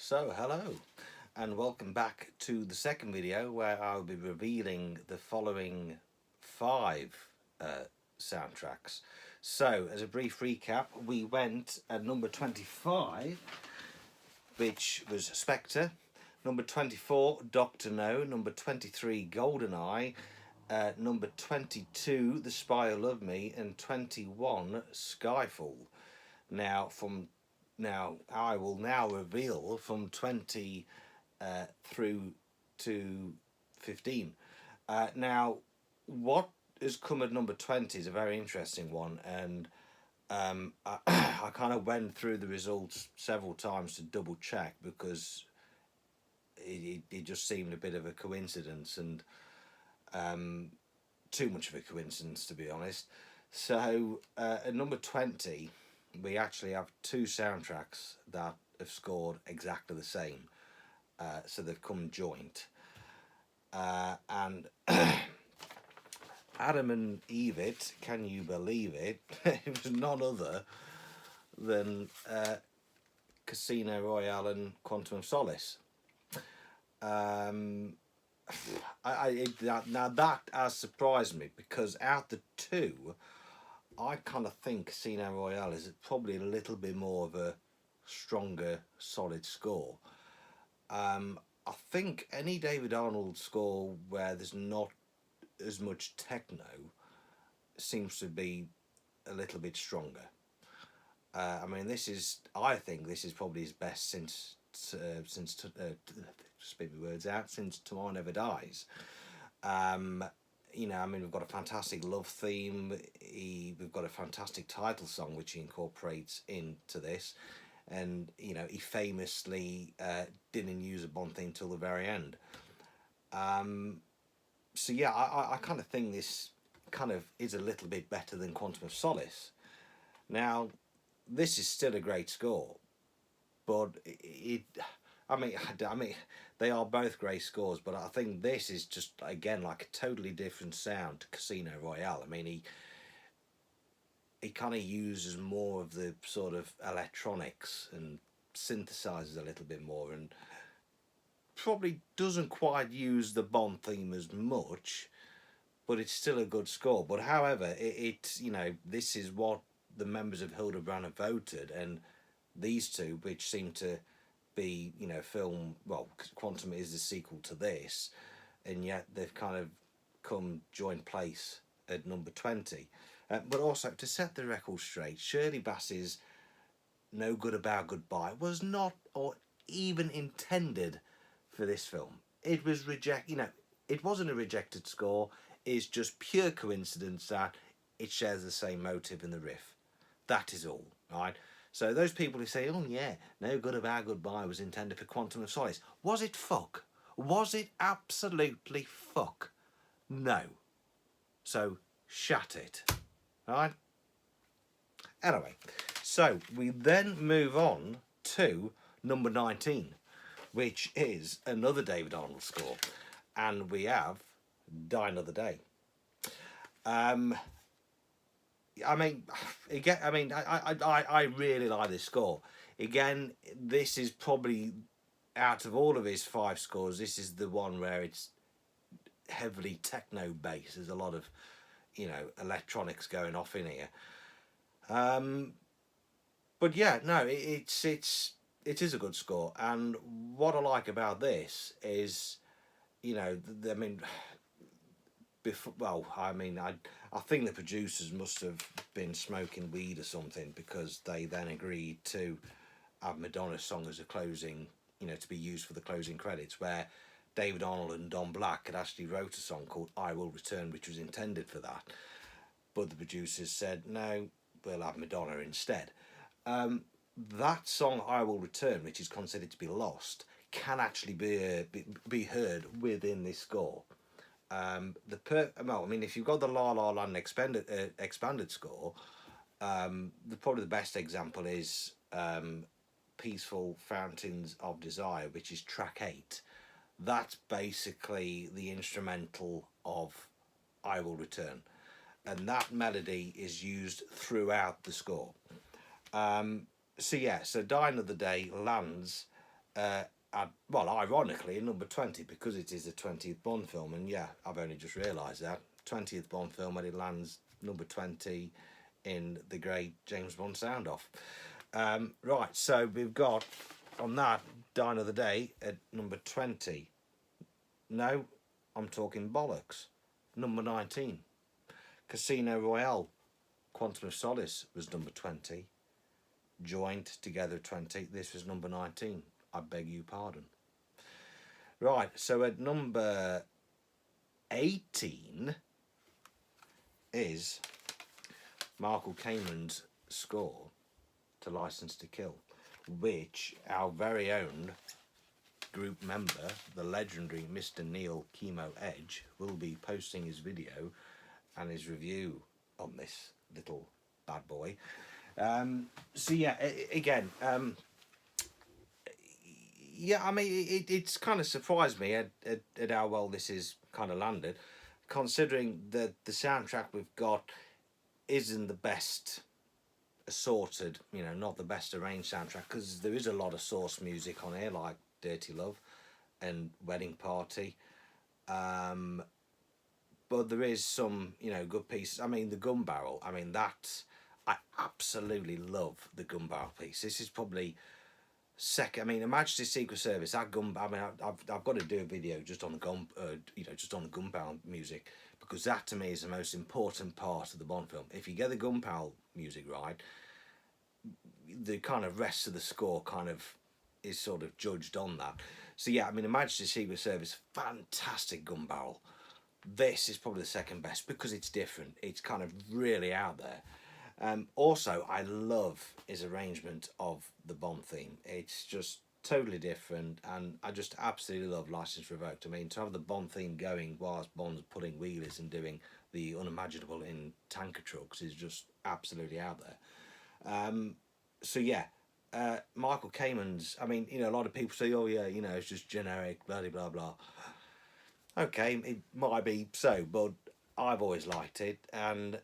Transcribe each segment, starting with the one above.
So, hello, and welcome back to the second video where I'll be revealing the following five uh, soundtracks. So, as a brief recap, we went at number 25, which was Spectre, number 24, Doctor No, number 23, GoldenEye, number 22, The Spy Who Loved Me, and 21, Skyfall. Now I will now reveal from 20 through to 15. Now, what has come at number 20 is a very interesting one, and I kind of went through the results several times to double check because it just seemed a bit of a coincidence and too much of a coincidence, to be honest. So, at number 20, we actually have two soundtracks that have scored exactly the same. So they've come joint. And Adam and Eve, can you believe it? It was none other than Casino Royale and Quantum of Solace. Now that has surprised me because out the two, I kind of think Casino Royale is probably a little bit more of a stronger, solid score. I think any David Arnold score where there's not as much techno seems to be a little bit stronger. I think this is probably his best spit my words out, since Tomorrow Never Dies. We've got a fantastic love theme. We've got a fantastic title song which he incorporates into this, and he famously didn't use a Bond theme till the very end. I kind of think this kind of is a little bit better than Quantum of Solace. Now, this is still a great score, but I mean, they are both great scores, but I think this is just again like a totally different sound to Casino Royale. I mean, he kind of uses more of the sort of electronics and synthesizes a little bit more, and probably doesn't quite use the Bond theme as much, but it's still a good score. But however, it's this is what the members of Hildebrand have voted, and these two, which seem to be film, well, Quantum is the sequel to this, and yet they've kind of come joint place at number 20. But also, to set the record straight, Shirley Bassey's No Good About Goodbye was not or even intended for this film. It was it wasn't a rejected score. It's just pure coincidence that it shares the same motive in the riff. That is all, right? So those people who say, oh yeah, No Good About Goodbye was intended for Quantum of Solace. Was it fuck? Was it absolutely fuck? No. So, shut it. Alright? Anyway, so we then move on to number 19, which is another David Arnold score. And we have Die Another Day. I really like this score. Again, this is probably, out of all of his five scores, this is the one where it's heavily techno based. There's a lot of, electronics going off in here. But yeah, no, it is a good score. And what I like about this is, I think the producers must have been smoking weed or something, because they then agreed to have Madonna's song as a closing, to be used for the closing credits, where David Arnold and Don Black had actually wrote a song called I Will Return, which was intended for that. But the producers said, no, we'll have Madonna instead. That song, I Will Return, which is considered to be lost, can actually be heard within this score. If you've got the La La Land expanded score, probably the best example is Peaceful Fountains of Desire, which is track 8. That's basically the instrumental of I Will Return, and that melody is used throughout the score. So Die Another Day lands well, ironically, number 20 because it is the 20th Bond film, and yeah, I've only just realised that 20th Bond film, and it lands number 20 in the great James Bond sound off. Right, so we've got on that Die Another Day at number 20. No, I'm talking bollocks. Number 19. Casino Royale, Quantum of Solace was number 20. Joined together 20. This was number 19. I beg you pardon. Right, so at number 18 is Michael Kamen's score to License to Kill, which our very own group member, the legendary Mr. Neil Chemo Edge, will be posting his video and his review on this little bad boy. So yeah, again, yeah, I mean, it's kind of surprised me at how well this is kind of landed, considering that the soundtrack we've got isn't the best assorted, you know, not the best arranged soundtrack, because there is a lot of source music on here, like Dirty Love and Wedding Party. But there is some, you know, good pieces. I mean, the gun barrel, I mean, I absolutely love the gun barrel piece. This is probably second. I mean, Her Majesty's Secret Service, that gun. I mean, I've got to do a video just on gun, you know, just on gun barrel music, because that to me is the most important part of the Bond film. If you get the gun barrel music right, the kind of rest of the score kind of is sort of judged on that. So yeah, I mean, Her Majesty's Secret Service, fantastic gun barrel. This is probably the second best because it's different. It's kind of really out there. Also, I love his arrangement of the Bond theme. It's just totally different, and I just absolutely love License Revoked. I mean, to have the Bond theme going whilst Bond's putting wheelies and doing the unimaginable in tanker trucks is just absolutely out there. So yeah, Michael Kamen's, I mean, you know, a lot of people say, oh yeah, you know, it's just generic, blah, blah, blah. Okay, it might be so, but I've always liked it, and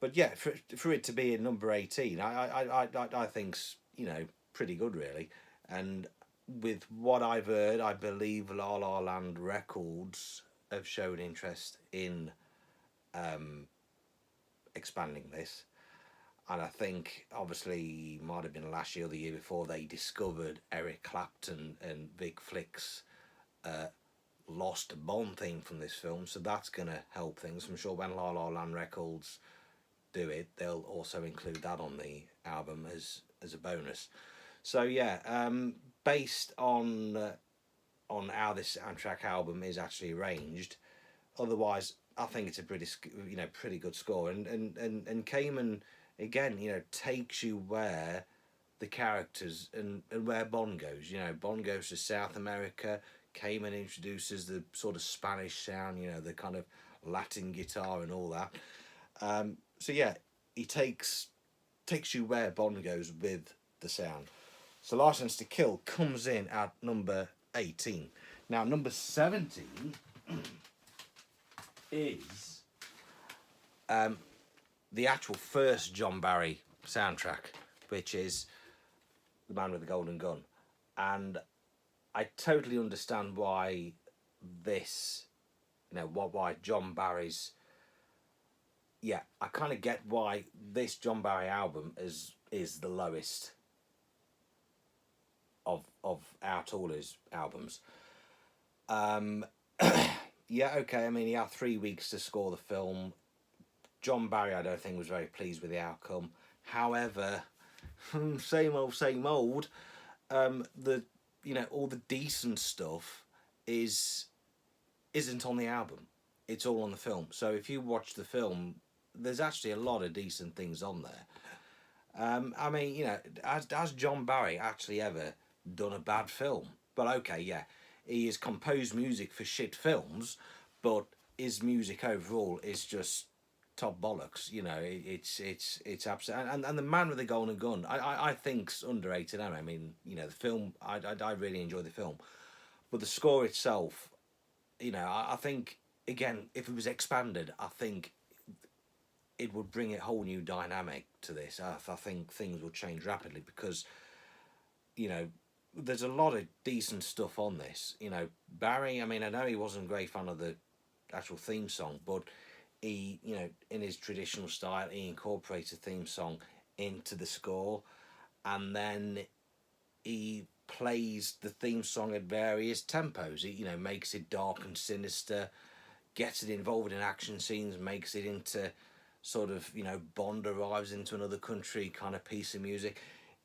but yeah, for it to be in number 18, I think's, you know, pretty good really, and with what I've heard, I believe La La Land Records have shown interest in expanding this, and I think obviously might have been last year or the year before they discovered Eric Clapton and Vic Flick's lost Bond theme from this film, so that's going to help things. I'm sure when La La Land Records do it, they'll also include that on the album as a bonus. So yeah, based on how this soundtrack album is actually arranged, otherwise I think it's a pretty good score, and Kamen again, you know, takes you where the characters and where Bond goes. You know, Bond goes to South America. Kamen introduces the sort of Spanish sound, you know, the kind of Latin guitar and all that. So yeah, he takes you where Bond goes with the sound. So License to Kill comes in at number 18. Now number 17 is the actual first John Barry soundtrack, which is The Man with the Golden Gun, and I totally understand why this, you know, why John Barry's. Yeah, I kind of get why this John Barry album is the lowest of out all his albums. Yeah, okay. I mean, he had 3 weeks to score the film. John Barry, I don't think, was very pleased with the outcome. However, same old. The, you know, all the decent stuff isn't on the album. It's all on the film. So if you watch the film, there's actually a lot of decent things on there. I mean, you know, has John Barry actually ever done a bad film? Well, okay, yeah, he has composed music for shit films, but his music overall is just top bollocks. You know, it's absolutely, and The Man with the Golden Gun, I think's underrated. I mean, you know, the film, I really enjoy the film, but the score itself, you know, I think again, if it was expanded, I think it would bring a whole new dynamic to this. I think things will change rapidly because, you know, there's a lot of decent stuff on this. You know, Barry. I mean, I know he wasn't a great fan of the actual theme song, but he, you know, in his traditional style, he incorporates a theme song into the score, and then he plays the theme song at various tempos. He, you know, makes it dark and sinister, gets it involved in action scenes, makes it into sort of, you know, Bond arrives into another country kind of piece of music.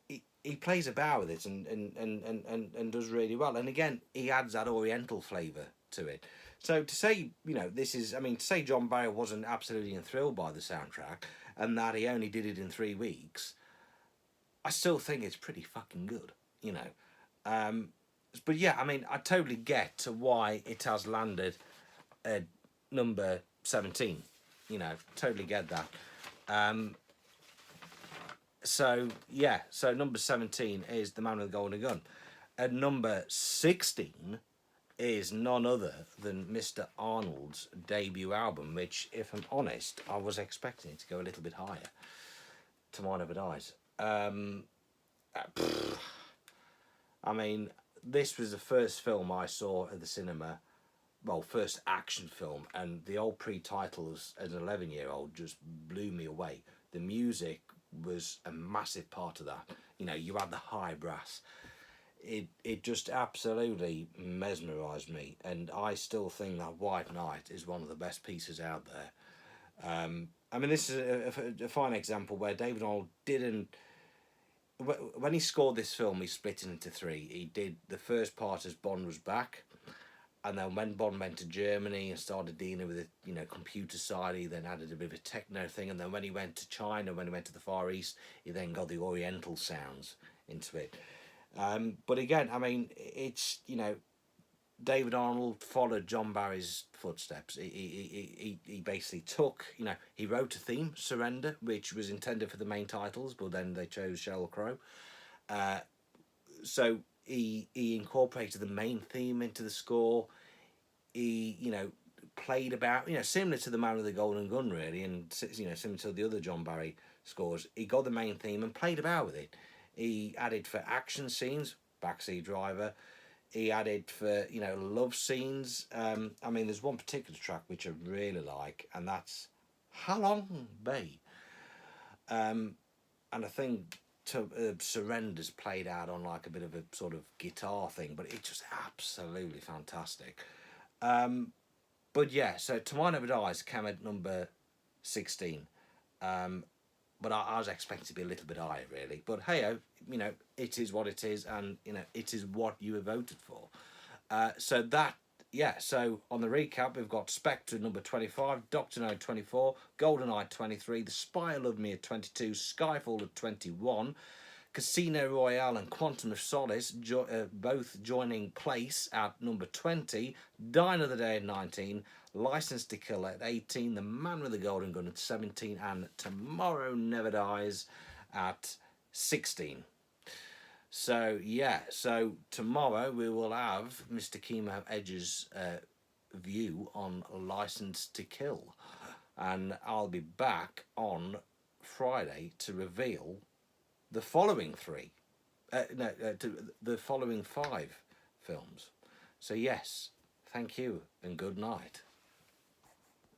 He plays about with it and does really well. And again, he adds that Oriental flavour to it. So to say, you know, this is, I mean, to say John Barry wasn't absolutely enthralled by the soundtrack and that he only did it in 3 weeks, I still think it's pretty fucking good, you know. But yeah, I mean, I totally get to why it has landed at number 17. You know, totally get that. So yeah, so number 17 is The Man with the Golden Gun. At number 16 is none other than Mr. Arnold's debut album, which, if I'm honest, I was expecting it to go a little bit higher. Tomorrow Never Dies. I mean, this was the first film I saw at the cinema, well, first action film, and the old pre-titles as an 11-year-old just blew me away. The music was a massive part of that. You know, you had the high brass. It just absolutely mesmerised me, and I still think that White Knight is one of the best pieces out there. I mean, this is a fine example where David Arnold didn't. When he scored this film, he split it into three. He did the first part as Bond was back, and then when Bond went to Germany and started dealing with the, you know, computer side, he then added a bit of a techno thing. And then when he went to China, when he went to the Far East, he then got the Oriental sounds into it. But again, I mean, it's, you know, David Arnold followed John Barry's footsteps. He basically took, you know, he wrote a theme, Surrender, which was intended for the main titles, but then they chose Sheryl Crow. So he incorporated the main theme into the score. He, you know, played about, you know, similar to The Man with the Golden Gun, really, and, you know, similar to the other John Barry scores. He got the main theme and played about with it. He added for action scenes, Backseat Driver. He added for, you know, love scenes. I mean, there's one particular track which I really like, and that's How Long Bay. And I think Surrender's played out on like a bit of a sort of guitar thing, but it's just absolutely fantastic. But yeah, so Tomorrow Never Dies came at number 16. But I was expecting to be a little bit higher, really. But hey, you know, it is what it is, and, you know, it is what you have voted for. So that, yeah, so on the recap, we've got Spectre number 25, Doctor No 24, GoldenEye 23, The Spy Who Loved Me at 22, Skyfall at 21, Casino Royale and Quantum of Solace both joining place at number 20, Die Another Day at 19, License to Kill at 18, The Man with the Golden Gun at 17, and Tomorrow Never Dies at 16. So yeah, so tomorrow we will have Mr. Chemo Edge's view on License to Kill, and I'll be back on Friday to reveal the following the following 5 films. So yes, thank you and good night.